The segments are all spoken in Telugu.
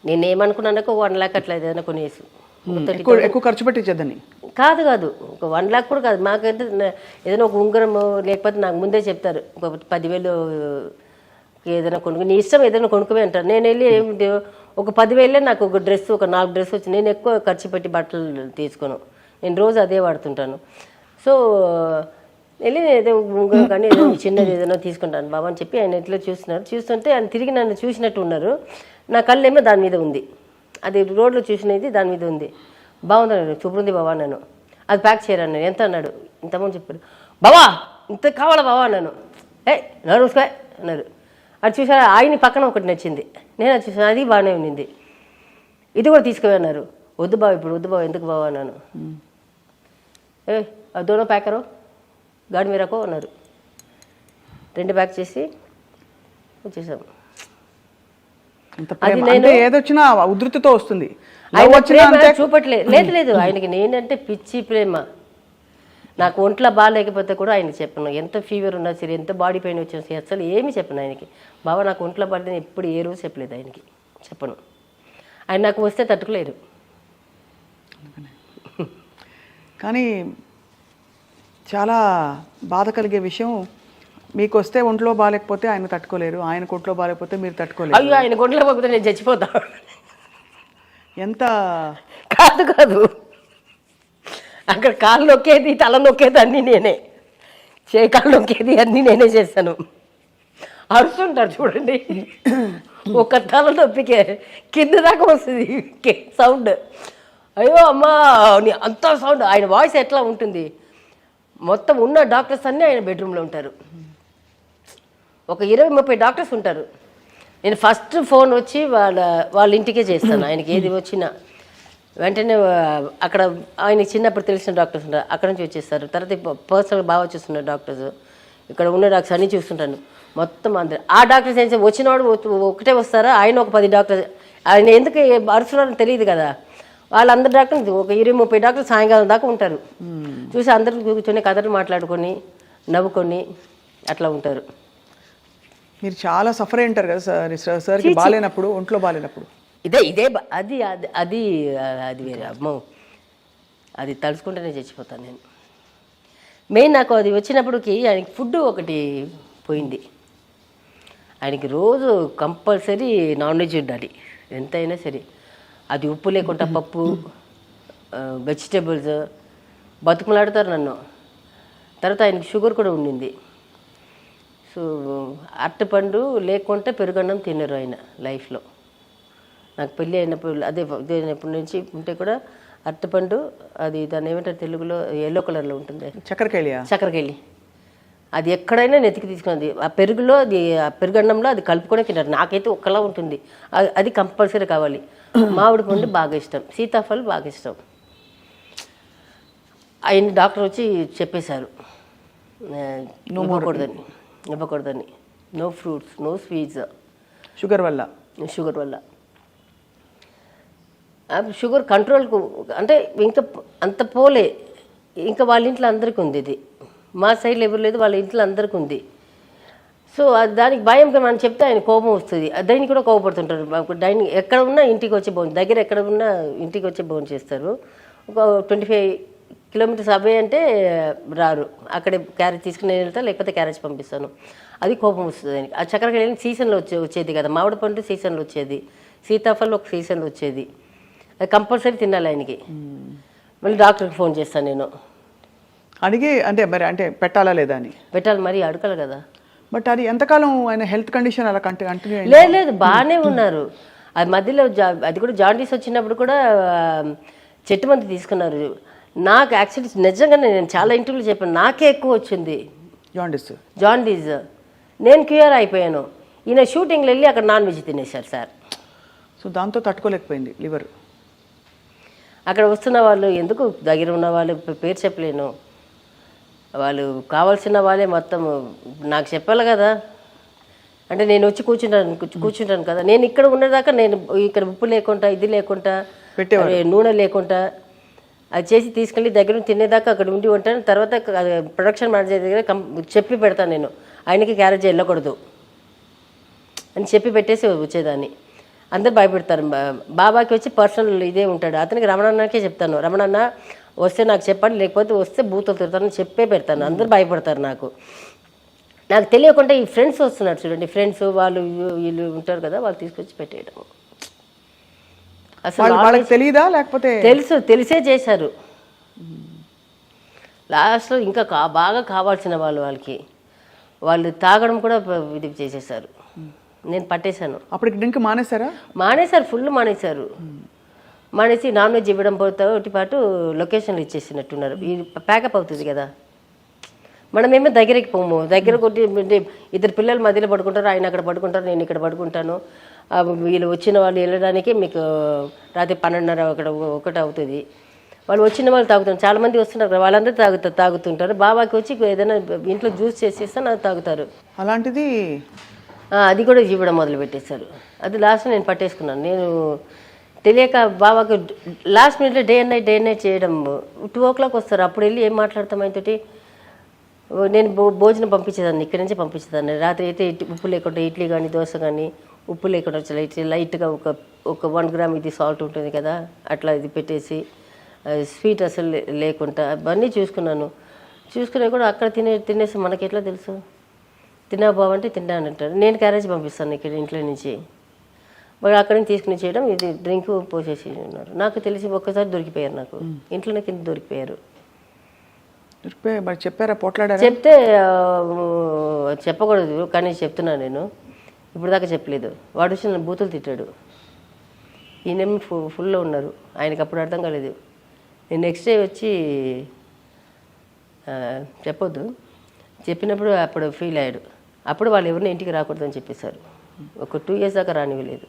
నేను ఏమనుకున్నాను, ఒక 1 లాక్ అట్లా ఏదైనా కొనేసి ఎక్కువ ఖర్చు పెట్టించద్దని కాదు కాదు, ఒక 1 లాక్ కూడా కాదు. మాకైతే ఏదైనా ఒక ఉంగరం లేకపోతే నాకు ముందే చెప్తారు, ఒక 10,000 ఏదైనా కొనుక్కు, నీ ఇష్టం ఏదైనా కొనుక్కువే అంటారు. నేను వెళ్ళి ఒక 10,000 నాకు ఒక డ్రెస్, ఒక 4 డ్రెస్ వచ్చి, నేను ఎక్కువ ఖర్చు పెట్టి బట్టలు తీసుకోను, నేను రోజు అదే వాడుతుంటాను. సో వెళ్ళి ఏదో ఉంగరం కానీ ఏదో చిన్నది ఏదైనా తీసుకుంటాను బాబా అని చెప్పి ఆయన ఇట్లా చూస్తుంటే ఆయన తిరిగి నన్ను చూసినట్టు ఉన్నారు. నా కళ్ళేమో దాని మీద ఉంది, అది రోడ్లో చూసినది దాని మీద ఉంది. బాగుందన్నాడు, చూపుంది బాబా అన్నాను. అది ప్యాక్ చేయరన్నాను. ఎంత అన్నాడు, ఇంతమంది చెప్పాడు. బాబా ఇంత కావాలా బాబా అన్నాను. నడు చూసుకో అన్నారు. అది చూసారా, ఆయన పక్కన ఒకటి నచ్చింది, నేను అది చూసాను, అది బాగానే ఉన్నింది. ఇది కూడా తీసుకువే అన్నారు. వద్దు బాబు ఇప్పుడు వద్దు బాబు, ఎందుకు బాబా అన్నాను. అది దోనో ప్యాకరు గాడి మీరకు అన్నారు. 2 ప్యాక్ చేసి వచ్చేసాము. అది నేను ఏదొచ్చినా ఉధృతితో వస్తుంది, చూపట్లేదు. లేదు ఆయనకి నేనంటే పిచ్చి ప్రేమ. నాకు ఒంట్లో బాగాలేకపోతే కూడా ఆయనకి చెప్పను, ఎంత ఫీవర్ ఉన్నా సరే, ఎంత బాడీ పెయిన్ వచ్చినా సరే, అసలు ఏమీ చెప్పను ఆయనకి. బాబా నాకు ఒంట్లో పడితే ఎప్పుడు ఏ రోజు చెప్పలేదు ఆయనకి, చెప్పను. ఆయన నాకు వస్తే తట్టుకోలేరు. కానీ చాలా బాధ కలిగే విషయం, మీకు వస్తే ఒంట్లో బాగాలేకపోతే ఆయన తట్టుకోలేరు, ఆయన ఒంట్లో బాగాలేకపోతే మీరు తట్టుకోలేరు. అయ్యో ఆయన ఒంట్లో బాగోకపోతే నేను చచ్చిపోతా. ఎంత కాదు అక్కడ కాళ్ళు నొక్కేది, తల నొక్కేది అన్నీ నేనే, కాళ్ళు నొక్కేది అన్నీ నేనే చేస్తాను. అరుస్తుంటారు చూడండి, ఒక తల నొప్పికే కింద దాకా వస్తుంది సౌండ్. అయ్యో అమ్మా అంత సౌండ్. ఆయన వాయిస్ ఎట్లా ఉంటుంది, మొత్తం ఉన్న డాక్టర్స్ అన్నీ ఆయన బెడ్రూమ్లో ఉంటారు. ఒక 20-30 డాక్టర్స్ ఉంటారు. నేను ఫస్ట్ ఫోన్ వచ్చి వాళ్ళ ఇంటికే చేస్తాను. ఆయనకి ఏది వచ్చినా వెంటనే అక్కడ ఆయనకి చిన్నప్పుడు తెలిసిన డాక్టర్స్ ఉంటారు, అక్కడ నుంచి వచ్చేస్తారు. తర్వాత పర్సనల్ బాగా వచ్చేస్తున్నారు డాక్టర్స్, ఇక్కడ ఉన్న డాక్టర్స్ అన్నీ చూస్తుంటాను. మొత్తం అందరు ఆ డాక్టర్స్ ఏం వచ్చినవాడు ఒకటే వస్తారా, ఆయన ఒక 10 డాక్టర్స్. ఆయన ఎందుకు అరుస్తున్నారని తెలియదు కదా, వాళ్ళందరు డాక్టర్స్ ఒక 20-30 డాక్టర్లు సాయంకాలం దాకా ఉంటారు. చూసి అందరూ కూర్చొని కథలు మాట్లాడుకొని నవ్వుకొని అట్లా ఉంటారు. మీరు చాలా సఫర్ అయి ఉంటారు కదా సార్కి బాగాలేనప్పుడు, ఒంట్లో బాగాలేనప్పుడు. ఇదే అది అది అది అది వేరే అమ్మో, అది తలుచుకుంటేనే చచ్చిపోతాను నేను. మెయిన్ నాకు అది వచ్చినప్పటికి ఆయనకి ఫుడ్ ఒకటి పోయింది. ఆయనకి రోజు కంపల్సరీ నాన్ వెజ్ ఉండాలి, ఎంతైనా సరే. అది ఉప్పు లేకుండా పప్పు, వెజిటేబుల్స్, బతుకులాడుతారు నన్ను. తర్వాత ఆయనకి షుగర్ కూడా ఉండింది. సో అరటిపండు లేకుంటే పెరుగన్నం తినరు ఆయన లైఫ్లో. నాకు పెళ్ళి అయినప్పుడు అయినప్పటి నుంచి ఉంటే కూడా అరటిపండు, అది దాన్ని ఏమంటారు తెలుగులో, ఎల్లో కలర్లో ఉంటుంది, చక్కెరకేళి. అది ఎక్కడైనా నెతికి తీసుకున్నది. ఆ పెరుగులో, అది ఆ పెరుగన్నంలో అది కలుపుకొని తింటారు. నాకైతే ఒక్కలా ఉంటుంది, అది కంపల్సరీ కావాలి. మామిడి పండు బాగా ఇష్టం, సీతాఫలం బాగా ఇష్టం. ఆయన డాక్టర్ వచ్చి చెప్పేశారు ఇవ్వకూడదని. No fruits, no sweets, sugar వల్ల. షుగర్ కంట్రోల్కు అంటే ఇంకా అంత పోలే. ఇంకా వాళ్ళ ఇంట్లో అందరికీ ఉంది ఇది, మా సైడ్లో ఎవరు లేదు, వాళ్ళ ఇంట్లో అందరికీ ఉంది. సో దానికి భయంగా మనం చెప్తే ఆయన కోపం వస్తుంది. దానికి కూడా కోపడుతుంటారు. డైనింగ్ ఎక్కడ ఉన్నా ఇంటికి వచ్చి దగ్గర ఎక్కడ ఉన్నా ఇంటికి వచ్చి భోజనం చేస్తారు. ఒక 25 కిలోమీటర్స్ అవే అంటే రారు, అక్కడే క్యారేజ్ తీసుకుని వెళ్తా, లేకపోతే క్యారేజ్ పంపిస్తాను. అది కోపం వస్తుంది ఆయనకి. ఆ చక్కెరకేళి సీజన్లో వచ్చేది కదా, మామిడి పండు సీజన్లో వచ్చేది, సీతాఫలం ఒక సీజన్లో వచ్చేది. అది కంపల్సరీ తినాలి ఆయనకి. మళ్ళీ డాక్టర్కి ఫోన్ చేస్తాను నేను అడిగి, అంటే పెట్టాలా లేదా అని. పెట్టాలి, మరి అడగాలి కదా. బట్ అది ఎంతకాలం ఆయన హెల్త్ కండిషన్ అలా కంటిన్యూ? లేదు బాగానే ఉన్నారు. అది మధ్యలో అది కూడా జాండీస్ వచ్చినప్పుడు కూడా చెట్టు మంది తీసుకున్నారు. నాకు యాక్చువల్లీ నిజంగానే నేను చాలా ఇంటర్వ్యూలు చెప్పాను, నాకే ఎక్కువ వచ్చింది జాండీస్. నేను క్యూర్ అయిపోయాను. ఈయన షూటింగ్లో వెళ్ళి అక్కడ నాన్ వెజ్ తినేశారు సార్. సో దాంతో తట్టుకోలేకపోయింది లివర్. అక్కడ వస్తున్న వాళ్ళు ఎందుకు, దగ్గర ఉన్న వాళ్ళు పేరు చెప్పలేను, వాళ్ళు కావాల్సిన వాళ్ళే మొత్తం నాకు చెప్పాలి కదా. అంటే నేను వచ్చి కూర్చుంటాను కదా, నేను ఇక్కడ ఉండేదాకా నేను ఇక్కడ ఉప్పు లేకుండా, ఇది లేకుండా, నూనె లేకుండా అది చేసి తీసుకెళ్ళి దగ్గర తినేదాకా అక్కడ ఉండి ఉంటాను. తర్వాత ప్రొడక్షన్ మేనేజర్ దగ్గర చెప్పి పెడతాను నేను, ఆయనకి క్యారేజ్ వెళ్ళకూడదు. అని చెప్పి పెట్టేసి వచ్చేదాన్ని. అందరు భయపెడతారు. బాబాకి వచ్చి పర్సనల్ ఇదే ఉంటాడు. అతనికి రమణన్నకే చెప్తాను, రమణన్న వస్తే నాకు చెప్పండి, లేకపోతే వస్తే బూతులు తిడతానని చెప్పే పెడతాను. అందరూ భయపడతారు. నాకు తెలియకుండా ఈ ఫ్రెండ్స్ వస్తున్నారు చూడండి, ఫ్రెండ్స్ వాళ్ళు వీళ్ళు ఉంటారు కదా, వాళ్ళు తీసుకొచ్చి పెట్టేయడం. అసలు వాళ్ళకి తెలియదా లేకపోతే తెలిసే చేశారు. లాస్ట్లో ఇంకా బాగా కావాల్సిన వాళ్ళకి వాళ్ళు తాగడం కూడా ఇది చేసేసారు. నేను పట్టేశాను. అప్పటికి డ్రింక్ మానేశారా? మానేశారు, ఫుల్ మానేశారు. మానేసి నాన్ వెజ్ ఇవ్వడం పోతే పాటు లొకేషన్లు ఇచ్చేసినట్టున్నారు. ఇది ప్యాకప్ అవుతుంది కదా, మనమేమో దగ్గరికి పోము. దగ్గర కొట్టి ఇద్దరు పిల్లలు మధ్యలో పడుకుంటారు, ఆయన అక్కడ పడుకుంటారు, నేను ఇక్కడ పడుకుంటాను. వీళ్ళు వచ్చిన వాళ్ళు వెళ్ళడానికి మీకు రాత్రి 12:30 అక్కడ 1 అవుతుంది. వాళ్ళు వచ్చిన వాళ్ళు తాగుతారు, చాలామంది వస్తున్నారు కదా, వాళ్ళందరూ తాగుతుంటారు. బాబాకి వచ్చి ఏదైనా ఇంట్లో జ్యూస్ చేసేస్తే నాకు తాగుతారు. అలాంటిది అది కూడా ఇవ్వడం మొదలుపెట్టేశారు. అది లాస్ట్ నేను పట్టేసుకున్నాను. నేను తెలియక బాబాకు లాస్ట్ మినిట్లో డే అండ్ నైట్ చేయడం. 2 o'clock వస్తారు, అప్పుడు వెళ్ళి ఏం మాట్లాడతాం ఆయనతోటి. నేను భోజనం పంపించేదాన్ని, ఇక్కడి నుంచి పంపించేదాన్ని. రాత్రి అయితే ఉప్పు లేకుండా ఇడ్లీ కానీ దోశ కానీ ఉప్పు లేకుండా లైట్గా ఒక 1 gram ఇది సాల్ట్ ఉంటుంది కదా, అట్లా ఇది పెట్టేసి స్వీట్ అసలు లేకుండా అవన్నీ చూసుకునే కూడా అక్కడ తినేసి మనకి ఎట్లా తెలుసు. తిన్నా బావంటే తిన్నా అని అంటారు. నేను క్యారేజ్ పంపిస్తాను ఇక్కడ ఇంట్లో నుంచి, మరి అక్కడి నుంచి తీసుకుని చేయడం. ఇది డ్రింక్ పోసేసి ఉన్నారు. నాకు తెలిసి ఒక్కసారి దొరికిపోయారు, నాకు ఇంట్లోనే కింద దొరికిపోయారు. మరి చెప్పారా, పోట్లాడారా? చెప్తే చెప్పకూడదు కానీ చెప్తున్నా నేను, ఇప్పుడు దాకా చెప్పలేదు. వాడు వచ్చి నన్ను బూతులు తిట్టాడు. ఈయనేమి ఫుల్లో ఉన్నారు, ఆయనకి అప్పుడు అర్థం కాలేదు. నేను నెక్స్ట్ డే వచ్చి చెప్పొద్దు చెప్పినప్పుడు అప్పుడు ఫీల్ అయ్యాడు. అప్పుడు వాళ్ళు ఎవరిని ఇంటికి రాకూడదని చెప్పేశారు. ఒక 2 years దాకా రానివ్వలేదు.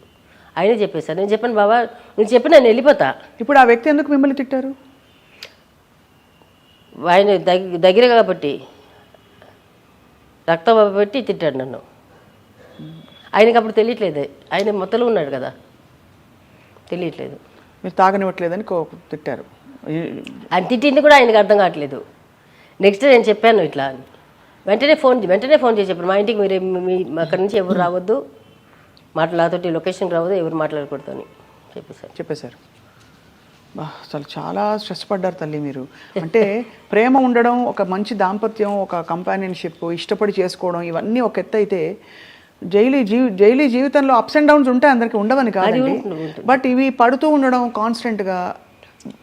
ఆయనే చెప్పేశారు. నేను చెప్పాను, బాబా నువ్వు చెప్పి నేను వెళ్ళిపోతా. ఇప్పుడు ఆ వ్యక్తి ఎందుకు మిమ్మల్ని తిట్టారు? ఆయన దగ్గర కాబట్టి రక్తం పెట్టి తిట్టాడు నన్ను. ఆయనకి అప్పుడు తెలియట్లేదు, ఆయన మొత్తలో ఉన్నాడు కదా, తెలియట్లేదు. మీరు తాగనివ్వట్లేదని తిట్టారు. ఆయన తిట్టింది కూడా ఆయనకు అర్థం కావట్లేదు. నెక్స్ట్ నేను చెప్పాను ఇట్లా అని, వెంటనే ఫోన్ చేసి చెప్పాను, మా ఇంటికి మీరు అక్కడి నుంచి ఎవరు రావద్దు, నాతోటి లొకేషన్కి రావద్దు, ఎవరు మాట్లాడకూడదు అని చెప్పేశారు. అసలు చాలా స్ట్రెస్ పడ్డారు తల్లి మీరు. అంటే ప్రేమ ఉండడం, ఒక మంచి దాంపత్యం, ఒక కంపానియన్షిప్, ఇష్టపడి చేసుకోవడం, ఇవన్నీ ఒక ఎత్తు అయితే జైలీ జీవితంలో అప్స్ అండ్ డౌన్స్ ఉంటాయి, అందరికి ఉండవని కాదండి. బట్ ఇవి పడుతూ ఉండడం, కాన్స్టెంట్గా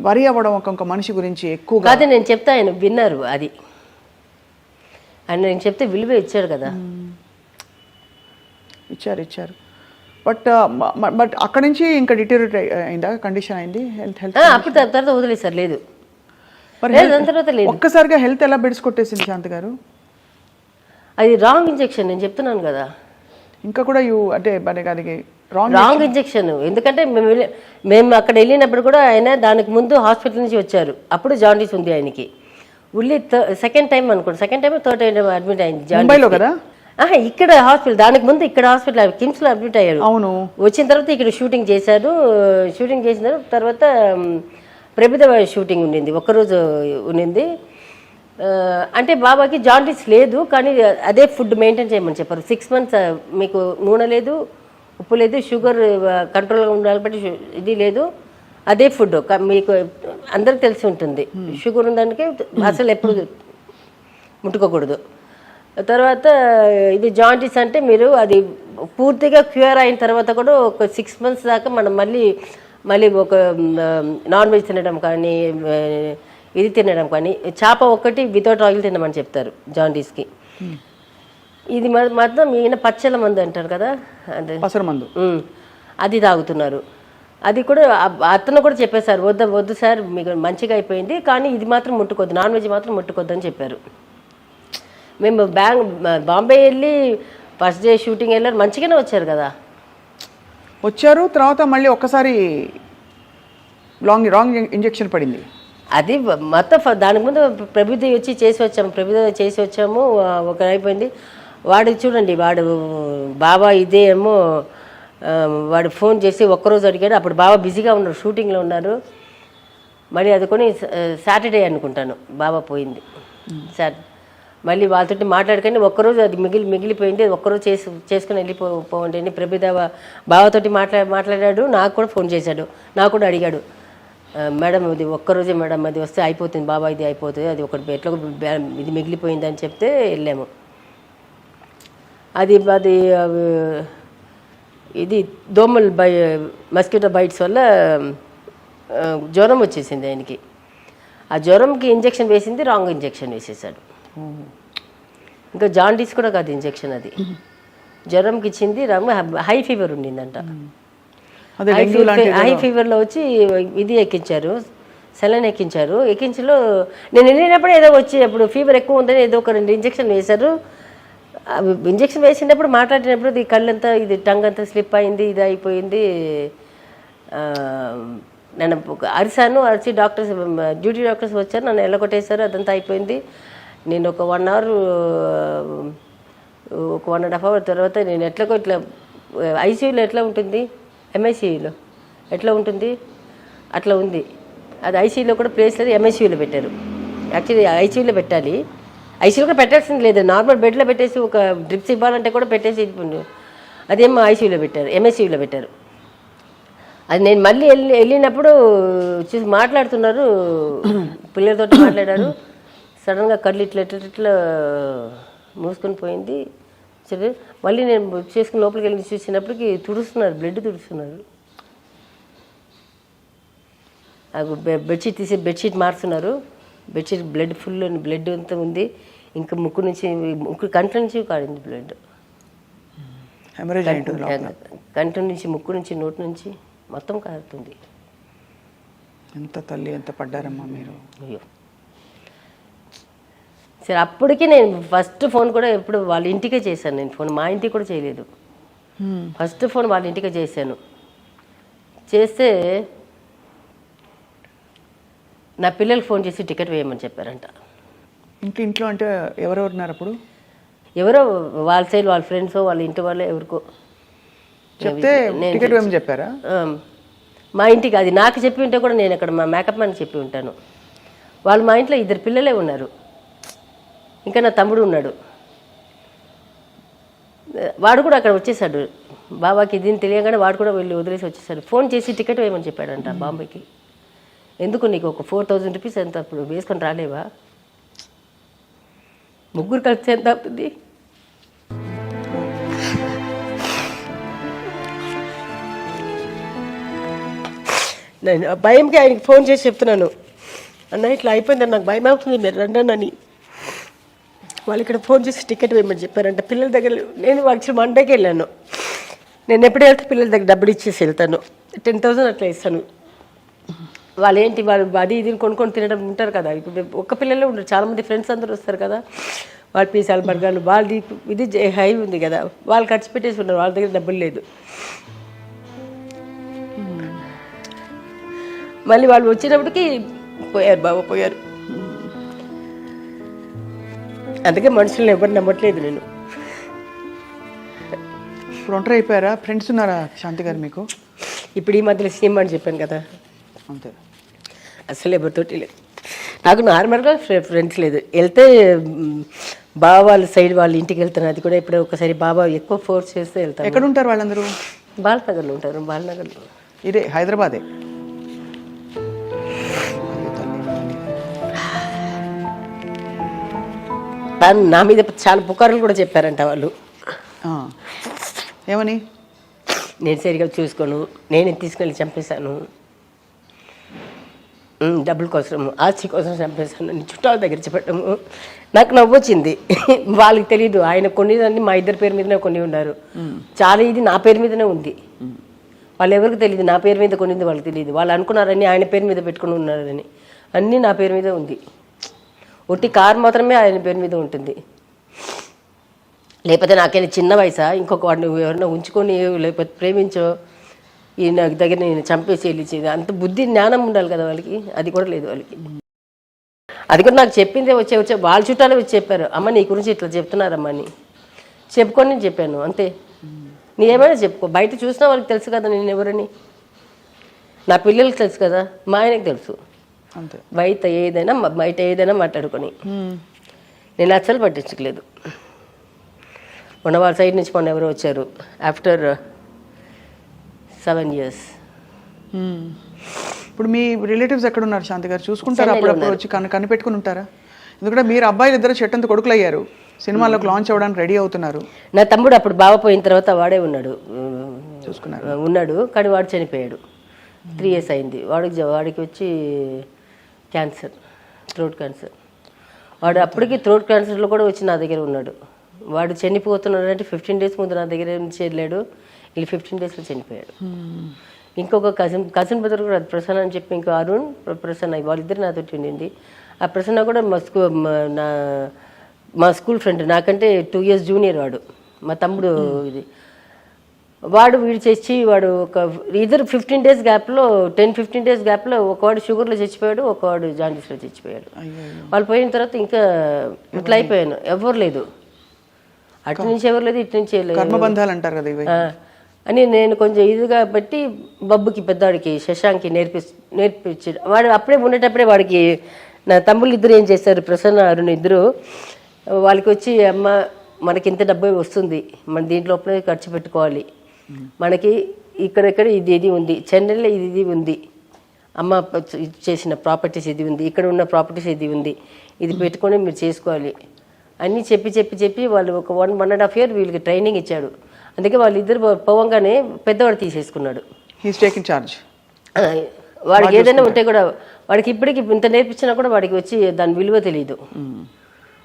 వరి అవ్వడం ఒక మనిషి గురించి ఎక్కువగా. అదే నేను చెప్తా, ఆయన విన్నారు. అది ఆయన నేను చెప్తే విలువ ఇచ్చారు కదా. ఇచ్చారు. బట్ అక్కడ నుంచి ఇంకా డిటీరియరేట్ అయిందా, కండిషన్ అయింది? హెల్త్ అప్పుడు తర్వాత వదిలేసారు. లేదు ఒక్కసారిగా హెల్త్ ఎలా బెడ్స్ కొట్టేసింది శాంతి గారు? అది రాంగ్ ఇంజెక్షన్, నేను చెప్తున్నాను కదా. ఇంకా కూడా అంటే అది రాంగ్ ఇంజెక్షన్. ఎందుకంటే మేము అక్కడ వెళ్ళినప్పుడు కూడా ఆయన దానికి ముందు హాస్పిటల్ నుంచి వచ్చారు. అప్పుడు జాండీస్ ఉంది ఆయనకి. ఉల్లి సెకండ్ టైం అనుకోండి, second time third time admit అయింది ముంబైలో కదా. ఇక్కడ హాస్పిటల్, దానికి ముందు ఇక్కడ హాస్పిటల్ కిమ్స్లో అడ్మిట్ అయ్యారు. అవును. వచ్చిన తర్వాత ఇక్కడ షూటింగ్ చేశారు. షూటింగ్ చేసిన తర్వాత ప్రభుత్వ షూటింగ్ ఉండింది, ఒక్కరోజు ఉండింది. అంటే బాబాకి జాండీస్ లేదు, కానీ అదే ఫుడ్ మెయింటైన్ చేయమని చెప్పారు. 6 months మీకు నూనె లేదు, ఉప్పు లేదు, షుగర్ కంట్రోల్గా ఉండాలి, బట్టి ఇది లేదు, అదే ఫుడ్. మీకు అందరికి తెలిసి ఉంటుంది, షుగర్ ఉందానికి అసలు ఎప్పుడు ముట్టుకోకూడదు. తర్వాత ఇది జాండీస్ అంటే మీరు అది పూర్తిగా క్యూర్ అయిన తర్వాత కూడా ఒక 6 months దాకా మనం మళ్ళీ ఒక నాన్ వెజ్ తినడం కానీ ఇది తినడం కానీ, చేప ఒక్కటి వితౌట్ ఆయిల్ తినమని చెప్తారు జాండీస్కి. ఇది మాత్రం ఈయన పచ్చల మందు అంటారు కదా, అంటే మందు, అది తాగుతున్నారు. అది కూడా అతను కూడా చెప్పేశారు, వద్దు సార్ మీకు మంచిగా అయిపోయింది, కానీ ఇది మాత్రం ముట్టుకోద్దు, నాన్ వెజ్ మాత్రం ముట్టుకోద్దు అని చెప్పారు. మేము బాంబే వెళ్ళి ఫస్ట్ డే షూటింగ్ వెళ్ళారు, మంచిగానే వచ్చారు కదా. వచ్చారు, తర్వాత మళ్ళీ ఒక్కసారి రాంగ్ ఇంజెక్షన్ పడింది. అది మొత్తం దానికి ముందు ప్రభుత్వం వచ్చి చేసి వచ్చాము. ఒక అయిపోయింది. వాడు చూడండి, వాడు బాబా ఇదే ఏమో వాడు ఫోన్ చేసి ఒక్కరోజు అడిగాడు. అప్పుడు బాబా బిజీగా ఉన్నారు, షూటింగ్లో ఉన్నారు. మరి అది కొని సాటర్డే అనుకుంటాను బాబా పోయింది. మళ్ళీ వాళ్ళతో మాట్లాడుకొని ఒక్కరోజు అది మిగిలిపోయింది, ఒక్కరోజు చేసుకుని పోవండి అని ప్రభుదేవ బావతోటి మాట్లాడాడు. నాకు కూడా ఫోన్ చేశాడు, నాకు కూడా అడిగాడు, మేడం ఇది ఒక్కరోజే మేడం, అది వస్తే అయిపోతుంది బాబా, ఇది అయిపోతుంది, అది ఒకటి ఎట్లా ఇది మిగిలిపోయింది అని చెప్తే వెళ్ళాము. అది ఇది దోమలు మస్కిటో బైట్స్ వల్ల జ్వరం వచ్చేసింది ఆయనకి. ఆ జ్వరంకి ఇంజెక్షన్ వేసింది, రాంగ్ ఇంజెక్షన్ వేసేసాడు. ఇంకా జాండీస్ కూడా కాదు ఇంజెక్షన్, అది జ్వరంకి ఇచ్చింది రాంగ్. హై ఫీవర్ ఉండిందంట. హై ఫీవర్లో వచ్చి ఇది ఎక్కించారు, సెలైన్ ఎక్కించలో నేను వెళ్ళినప్పుడు ఏదో వచ్చి అప్పుడు ఫీవర్ ఎక్కువ ఉందని ఏదో ఒక 2 ఇంజెక్షన్ వేశారు. ఇంజెక్షన్ వేసినప్పుడు మాట్లాడినప్పుడు ఇది కళ్ళంతా ఇది టంగ్ అంతా స్లిప్ అయింది, ఇది అయిపోయింది. నేను అరిచి డ్యూటీ డాక్టర్స్ వచ్చారు, నన్ను ఎల్లగొట్టేశారు, అదంతా అయిపోయింది. నేను ఒక 1 అవర్ ఒక 1.5 అవర్ తర్వాత నేను ఎట్లకో ఇట్లా ఐసీయూలో ఎట్లా ఉంటుంది, ఎంఐసీయూలో ఎట్లా ఉంటుంది అట్లా ఉంది. అది ఐసీయూలో కూడా ప్లేస్ లేదు, ఎంఐసీయూలో పెట్టారు. యాక్చువల్లీ ఐసీయూలో పెట్టాలి, ఐసీయూలో కూడా పెట్టాల్సింది లేదు, నార్మల్ బెడ్లో పెట్టేసి ఒక డ్రిప్స్ ఇవ్వాలంటే కూడా పెట్టేసి అదేమో ఐసీయూలో పెట్టారు, ఎంఐసీయూలో పెట్టారు. అది నేను మళ్ళీ వెళ్ళినప్పుడు చూసి మాట్లాడుతున్నారు, పిల్లలతో మాట్లాడారు. సడన్గా కళ్ళు ఇట్లా మూసుకొని పోయింది. సరే మళ్ళీ నేను చేసుకుని లోపలికి వెళ్ళి చూసినప్పటికి తుడుస్తున్నారు, బ్లడ్ తుడుస్తున్నారు. బెడ్షీట్ తీసి బెడ్షీట్ మారుస్తున్నారు, బెడ్షీట్ బ్లడ్ ఫుల్ బ్లడ్ అంతా ఉంది. ఇంకా ముక్కు కంటి నుంచి కాడింది బ్లడ్, కంటి నుంచి ముక్కు నుంచి నోటి నుంచి మొత్తం కారుతుంది. ఎంత తల్లి ఎంత పడ్డారమ్మా మీరు. అయ్యో సరే అప్పటికి నేను ఫస్ట్ ఫోన్ కూడా ఎప్పుడు వాళ్ళ ఇంటికే చేశాను. నేను ఫోన్ మా ఇంటికి కూడా చేయలేదు, ఫస్ట్ ఫోన్ వాళ్ళ ఇంటికే చేశాను. చేస్తే నా పిల్లలకు ఫోన్ చేసి టికెట్ వేయమని చెప్పారంట. ఇంట్లో అంటే ఎవరెవరు ఉన్నారు అప్పుడు? ఎవరో వాళ్ళ సైడ్ వాళ్ళ ఫ్రెండ్స్ వాళ్ళ ఇంటి వాళ్ళే ఎవరికో చెప్తే టికెట్ వేయమని చెప్పారా? మా ఇంటికి అది నాకు చెప్పి ఉంటే కూడా నేను అక్కడ మా మేకప్ మ్యాన్ చెప్పి ఉంటాను. వాళ్ళు మా ఇంట్లో 2 పిల్లలే ఉన్నారు, ఇంకా నా తమ్ముడు ఉన్నాడు. వాడు కూడా అక్కడ వచ్చేసాడు, బాబాకి ఇది తెలియగానే వాడు కూడా వెళ్ళి వదిలేసి వచ్చేసాడు. ఫోన్ చేసి టికెట్ వేయమని చెప్పాడంట బాంబేకి. ఎందుకు నీకు ఒక 4000 రూపీస్ ఎంత అప్పుడు వేసుకొని రాలేవా, ముగ్గురు కలిసి ఎంత అవుతుంది? నేను భయంకి ఆయనకి ఫోన్ చేసి చెప్తున్నాను, అన్న ఇట్లా అయిపోయిందని నాకు భయం అవుతుంది, మీరు రండి అని. వాళ్ళు ఇక్కడ ఫోన్ చేసి టికెట్ వేయమని చెప్పారంట. పిల్లల దగ్గర నేను యాక్చువల్ మండేకి వెళ్ళాను. నేను ఎప్పుడు వెళ్తే పిల్లల దగ్గర డబ్బులు ఇచ్చేసి వెళ్తాను, 10,000 అట్లా ఇస్తాను. వాళ్ళు ఏంటి వాళ్ళు అది ఇది కొనుక్కొని తినడం ఉంటారు కదా. ఇప్పుడు ఒక్క పిల్లలే ఉంటారు, చాలామంది ఫ్రెండ్స్ అందరూ వస్తారు కదా, వాళ్ళు పిజ్జాలు బర్గర్లు వాళ్ళది ఇది హై ఉంది కదా, వాళ్ళు ఖర్చు పెట్టేసి ఉన్నారు, వాళ్ళ దగ్గర డబ్బులు లేదు. మళ్ళీ వాళ్ళు వచ్చినప్పటికీ పోయారు, బాబా పోయారు. అందుకే మనుషులను ఎవరు నమ్మట్లేదు నేను. ఇప్పుడు ఒంటరి అయిపోయారా? ఫ్రెండ్స్ ఉన్నారా శాంతి గారు మీకు? ఇప్పుడు ఈ మధ్యలో సీఎం అని చెప్పాను కదా, అంతే, అసలు ఎవరితోటి లేదు నాకు. నార్మల్గా ఫ్రెండ్స్ లేదు. వెళ్తే బాబా వాళ్ళ సైడ్ వాళ్ళ ఇంటికి వెళ్తాను, అది కూడా ఇప్పుడు ఒకసారి బాబా ఎక్కువ ఫోర్స్ చేస్తే వెళ్తాను. ఎక్కడ ఉంటారు వాళ్ళందరూ? బాలనగర్లో ఉంటారు, బాలనగర్లో. ఇదే హైదరాబాదే? నా మీద చాలా పుకార్లు కూడా చెప్పారంట వాళ్ళు. ఏమని? నేను సరిగా చూసుకోను, నేను తీసుకెళ్ళి చంపేశాను, డబ్బుల కోసం ఆస్తి కోసం చంపేశాను, నేను చుట్టాల దగ్గర చెప్పటము. నాకు నవ్వొచ్చింది. వాళ్ళకి తెలీదు, ఆయన కొన్నిదాన్ని మా 2 పేరు మీదనే కొన్ని ఉన్నారు, చాలా ఇది నా పేరు మీదనే ఉంది. వాళ్ళు ఎవరికి తెలియదు, నా పేరు మీద కొనింది వాళ్ళకి తెలియదు. వాళ్ళు అనుకున్నారని ఆయన పేరు మీద పెట్టుకుని ఉన్నారని, అన్నీ నా పేరు మీద ఉంది. ఒట్టి కారు మాత్రమే ఆయన పేరు మీద ఉంటుంది. లేకపోతే నాకైనా చిన్న వయసా, ఇంకొక వాడిని ఎవరైనా ఉంచుకొని లేకపోతే ప్రేమించో ఈ నాకు దగ్గర నేను చంపేసి వెళ్ళించేది, అంత బుద్ధి జ్ఞానం ఉండాలి కదా వాళ్ళకి, అది కూడా లేదు వాళ్ళకి. అది కూడా నాకు చెప్పిందే వచ్చే వాళ్ళ చుట్టాలే వచ్చి చెప్పారు, అమ్మ నీ గురించి ఇట్లా చెప్తున్నారమ్మా అని. చెప్పుకొని నేను చెప్పాను అంతే. నీ ఏమైనా చెప్పుకో, బయట చూసినా వాళ్ళకి తెలుసు కదా నేను ఎవరని, నా పిల్లలకి తెలుసు కదా, మా ఆయనకి తెలుసు. అంతే, బయట ఏదైనా మాట్లాడుకొని నేను అస్సలు పట్టించలేదు. మొన్న వాళ్ళ సైడ్ నుంచి మొన్న ఎవరో వచ్చారు ఆఫ్టర్ 7 years. ఇప్పుడు మీ రిలేటివ్స్ ఎక్కడ ఉన్నారు శాంతి గారు? చూసుకుంటారా? చెన్నైలో అప్పుడప్పుడు వచ్చి కనిపెట్టుకుని ఉంటారా? ఎందుకంటే మీరు అబ్బాయిలు ఇద్దరు చెట్టంత కొడుకులు అయ్యారు, సినిమాలోకి లాంచ్ అవ్వడానికి రెడీ అవుతున్నారు. నా తమ్ముడు అప్పుడు బావ పోయిన తర్వాత వాడే ఉన్నాడు, చూసుకున్నారు. ఉన్నాడు, కానీ వాడు చనిపోయాడు. 3 years అయింది. వాడికి వచ్చి క్యాన్సర్, థ్రోట్ క్యాన్సర్. వాడు అప్పటికి థ్రోట్ క్యాన్సర్లో కూడా వచ్చి నా దగ్గర ఉన్నాడు. వాడు చనిపోతున్నాడు అంటే 15 days ముందు నా దగ్గర నుంచి వెళ్ళాడు, వీళ్ళు 15 daysలో చనిపోయాడు. ఇంకొక కజిన్ బ్రదర్ కూడా ప్రసన్న అని చెప్పి, ఇంకో అరుణ్, ప్రసన్న, వాళ్ళిద్దరు నాతో ఉండింది. ఆ ప్రసన్న కూడా మా స్కూల్ ఫ్రెండ్, నాకంటే 2 years జూనియర్ వాడు, మా తమ్ముడు. ఇది వీడు చేసి వాడు ఒక ఇద్దరు 15 days గ్యాప్లో 10-15 days గ్యాప్లో ఒకవాడు షుగర్లో చచ్చిపోయాడు, ఒకవాడు జాండీస్లో చచ్చిపోయాడు. వాళ్ళు పోయిన తర్వాత ఇంకా ఇట్లా అయిపోయాను, ఎవరు లేదు, అటు నుంచి ఎవరు లేదు, ఇటు నుంచి కర్మబంధాలు అంటారు కదా ఇవి అని. నేను కొంచెం ఇదిగా బట్టి బబ్బుకి, పెద్దవాడికి శశాంక్కి నేర్పించాడు. వాడు అప్పుడే ఉండేటప్పుడే వాడికి నా తమ్ముళ్ళు ఇద్దరు ఏం చేశారు, ప్రసన్న అరుణ్ ఇద్దరు, వాళ్ళకి వచ్చి అమ్మ మనకి ఇంత డబ్బు వస్తుంది, మన దీంట్లోపలే ఖర్చు పెట్టుకోవాలి, మనకి ఇక్కడెక్కడ ఇది ఉంది, చెన్నైలో ఇది ఉంది, అమ్మ చేసిన ప్రాపర్టీస్ ఇది ఉంది, ఇక్కడ ఉన్న ప్రాపర్టీస్ ఇది ఉంది, ఇది పెట్టుకొని మీరు చేసుకోవాలి అన్నీ చెప్పి వాళ్ళు ఒక 1.5 year వీళ్ళకి ట్రైనింగ్ ఇచ్చాడు. అందుకే వాళ్ళిద్దరు పోవంగానే పెద్దవాడు తీసేసుకున్నాడు. He's taking charge. వాడికి ఏదైనా ఉంటే కూడా, వాడికి ఇప్పటికి ఇంత నేర్పించినా కూడా వాడికి వచ్చి దాని విలువ తెలియదు.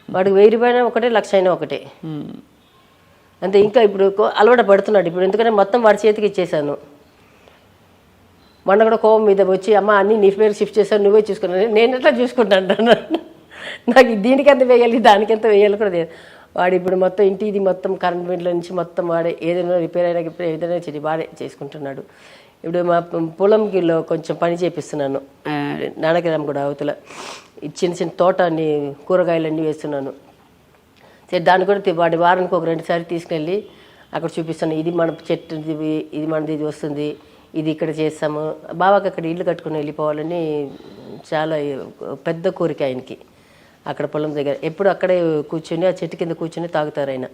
వాడికి 1000 రూపాయలు ఒకటే, 1,00,000 అయినా ఒకటే. అంతే. ఇంకా ఇప్పుడు అలవాటు పడుతున్నాడు ఇప్పుడు, ఎందుకంటే మొత్తం వాడి చేతికి ఇచ్చేసాను. మొన్న కూడా కోపం మీద వచ్చి, అమ్మ అన్నీ నీ పేరు షిఫ్ట్ చేశాను, నువ్వే చూసుకున్నాను. నేను ఎట్లా చూసుకుంటాను, నాకు దీనికి ఎంత వేయాలి, దానికి ఎంత వేయాలి కూడా తెలియదు. వాడు ఇప్పుడు మొత్తం ఇది మొత్తం కరెంట్ బిల్లు నుంచి మొత్తం వాడే, ఏదైనా రిపేర్ అయినా ఏదైనా చెడి వాడే చేసుకుంటున్నాడు. ఇప్పుడు మా పొలంకిలో కొంచెం పని చేపిస్తున్నాను, నానకరామ్ కూడా అవతల చిన్న తోటని కూరగాయలన్నీ వేస్తున్నాను. సరే, దాన్ని కూడా వాడి వారానికి ఒక 2 సార్లు తీసుకెళ్ళి అక్కడ చూపిస్తాను. ఇది మన చెట్టు, ఇది మనది, ఇది వస్తుంది, ఇది ఇక్కడ చేస్తాము. బాబాకి అక్కడ ఇల్లు కట్టుకుని వెళ్ళిపోవాలని చాలా పెద్ద కోరిక ఆయనకి. అక్కడ పొలం దగ్గర ఎప్పుడు అక్కడే కూర్చొని ఆ చెట్టు కింద కూర్చొని తాగుతారు ఆయన.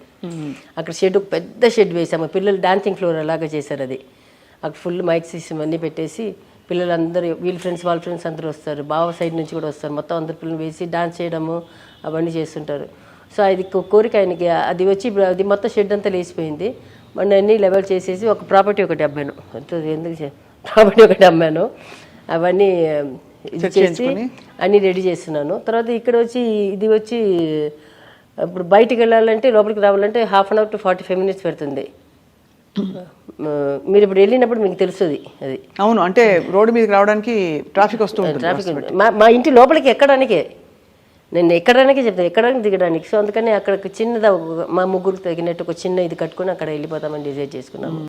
అక్కడ షెడ్, పెద్ద షెడ్ వేసాము, పిల్లలు డాన్సింగ్ ఫ్లోర్ అలాగా చేశారు అది. అక్కడ ఫుల్ మైక్ సిస్టమ్ అన్నీ పెట్టేసి పిల్లలందరూ, వీళ్ళ ఫ్రెండ్స్ వాళ్ళ ఫ్రెండ్స్ అందరూ వస్తారు, బావ సైడ్ నుంచి కూడా వస్తారు, మొత్తం అందరు పిల్లలు వేసి డాన్స్ చేయడము అవన్నీ చేస్తుంటారు. సో అది కోరిక ఆయనకి. అది వచ్చి ఇప్పుడు అది మొత్తం షెడ్ అంతా లేచిపోయింది. మొన్న అన్నీ లెవెల్ చేసేసి ఒక ప్రాపర్టీ ఒకటి అమ్మాను. ఎందుకు ప్రాపర్టీ ఒకటి అమ్మాను, అవన్నీ ఇది చేసి అన్నీ రెడీ చేస్తున్నాను. తర్వాత ఇక్కడ వచ్చి ఇది వచ్చి ఇప్పుడు బయటికి వెళ్ళాలంటే, లోపలికి రావాలంటే 1/2 hour to 45 minutes పెడుతుంది. మీరు ఇప్పుడు వెళ్ళినప్పుడు మీకు తెలుస్తుంది అది. అవును, అంటే రోడ్డు మీదకి రావడానికి ట్రాఫిక్ వస్తుంది. ట్రాఫిక్ మా ఇంటి లోపలికి ఎక్కడానికే, నేను ఎక్కడానికే చెప్తాను, ఎక్కడానికి దిగడానికి. సో అందుకని అక్కడ చిన్నదా మా ముగ్గురు తగినట్టు ఒక చిన్న ఇది కట్టుకుని అక్కడ వెళ్ళిపోతామని డిసైడ్ చేసుకున్నాము.